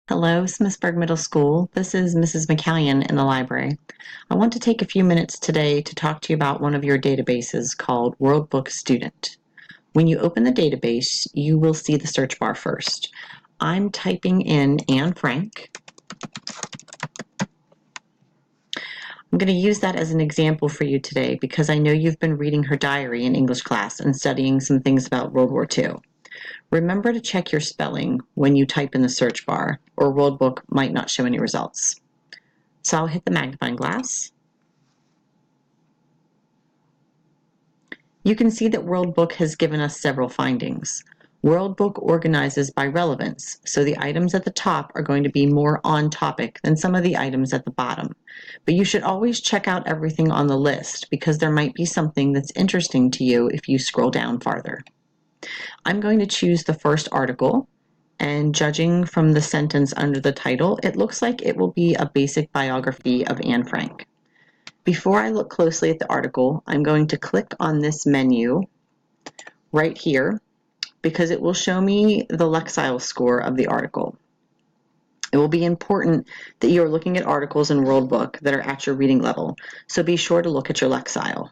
Hello, Smithsburg Middle School. This is Mrs. McCallion in the library. I want to take a few minutes today to talk to you about one of your databases called WorldBook Student. When you open the database, you will see the search bar first. I'm typing in Anne Frank. I'm going to use that as an example for you today because I know you've been reading her diary in English class and studying some things about World War II. Remember to check your spelling when you type in the search bar, or WorldBook might not show any results. So I'll hit the magnifying glass. You can see that WorldBook has given us several findings. WorldBook organizes by relevance, so the items at the top are going to be more on topic than some of the items at the bottom. But you should always check out everything on the list because there might be something that's interesting to you if you scroll down farther. I'm going to choose the first article, and judging from the sentence under the title, it looks like it will be a basic biography of Anne Frank. Before I look closely at the article, I'm going to click on this menu right here because it will show me the Lexile score of the article. It will be important that you're looking at articles in WorldBook that are at your reading level, so be sure to look at your Lexile.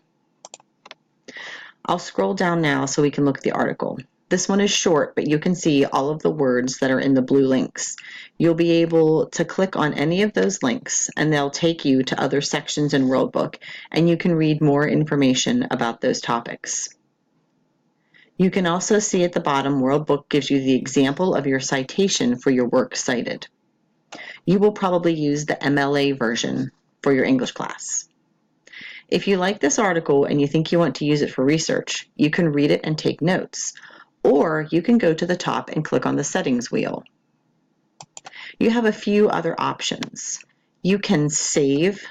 I'll scroll down now so we can look at the article. This one is short, but you can see all of the words that are in the blue links. You'll be able to click on any of those links and they'll take you to other sections in WorldBook and you can read more information about those topics. You can also see at the bottom, WorldBook gives you the example of your citation for your work cited. You will probably use the MLA version for your English class. If you like this article and you think you want to use it for research, you can read it and take notes, or you can go to the top and click on the settings wheel. You have a few other options. You can save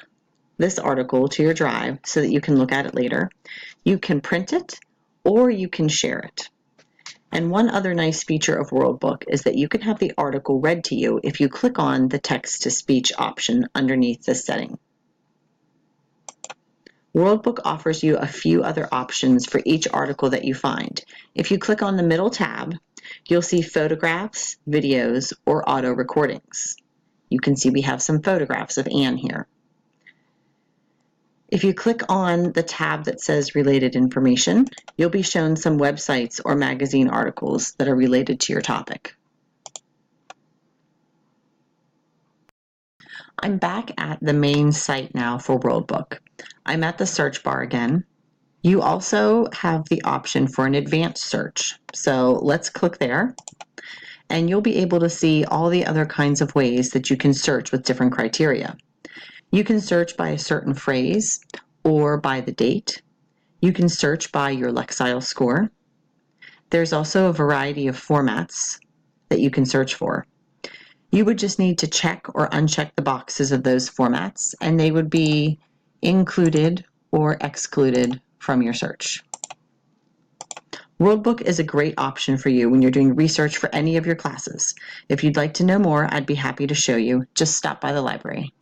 this article to your drive so that you can look at it later. You can print it, or you can share it. And one other nice feature of WorldBook is that you can have the article read to you if you click on the text-to-speech option underneath this setting. WorldBook offers you a few other options for each article that you find. If you click on the middle tab, you'll see photographs, videos, or auto recordings. You can see we have some photographs of Anne here. If you click on the tab that says Related Information, you'll be shown some websites or magazine articles that are related to your topic. I'm back at the main site now for WorldBook. I'm at the search bar again. You also have the option for an advanced search. So let's click there and you'll be able to see all the other kinds of ways that you can search with different criteria. You can search by a certain phrase or by the date. You can search by your Lexile score. There's also a variety of formats that you can search for. You would just need to check or uncheck the boxes of those formats, and they would be included or excluded from your search. WorldBook is a great option for you when you're doing research for any of your classes. If you'd like to know more, I'd be happy to show you. Just stop by the library.